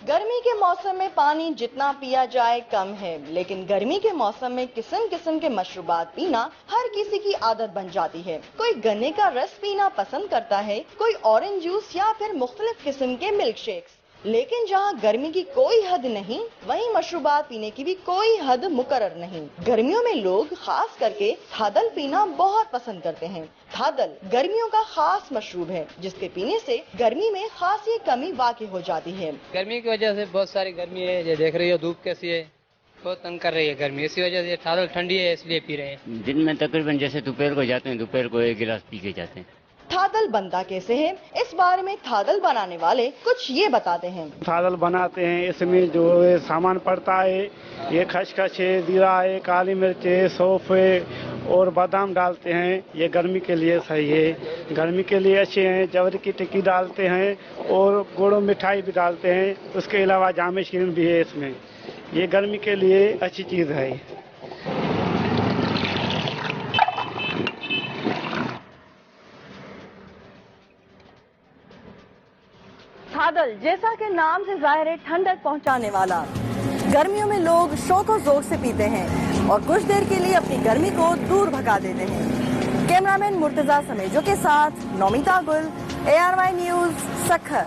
गर्मी के मौसम में पानी जितना पिया जाए कम है, लेकिन गर्मी के मौसम में किस्म किस्म के मशरूबात पीना हर किसी की आदत बन जाती है। कोई गन्ने का रस पीना पसंद करता है, कोई ऑरेंज जूस या फिर मुख्तलिफ किस्म के मिल्क शेक्स। लेकिन जहाँ गर्मी की कोई हद नहीं, वहीं मशरूबात पीने की भी कोई हद मुकर्रर नहीं। गर्मियों में लोग खास करके थादल पीना बहुत पसंद करते हैं। थादल गर्मियों का खास मशरूब है, जिसके पीने से गर्मी में खासी कमी वाक़ई हो जाती है। गर्मी की वजह से बहुत सारी गर्मी है, ये देख रही हो धूप कैसी है, बहुत तंग कर रही है गर्मी। इसी वजह से थादल ठंडी है इसलिए पी रहे हैं। दिन में तकरीबन जैसे दोपहर को जाते हैं, दोपहर को 1 गिलास पी के जाते हैं। थादल बनता कैसे है, इस बारे में थादल बनाने वाले कुछ ये बताते हैं। थादल बनाते हैं, इसमें जो सामान पड़ता है ये खसखस है, जीरा है, काली मिर्च है, सौंफ है और बादाम डालते हैं। ये गर्मी के लिए सही है, गर्मी के लिए अच्छे हैं। जवर की टिक्की डालते हैं और गुड़ मिठाई भी डालते हैं। उसके अलावा जाम शीरन भी है इसमें। ये गर्मी के लिए अच्छी चीज़ है। थादल जैसा कि नाम से जाहिर है ठंडक पहुंचाने वाला। गर्मियों में लोग शौक और ज़ौक़ से पीते हैं और कुछ देर के लिए अपनी गर्मी को दूर भगा देते हैं। कैमरामैन मुर्तजा समेजो के साथ नौमिता गुल, ARY न्यूज़, सक्खर।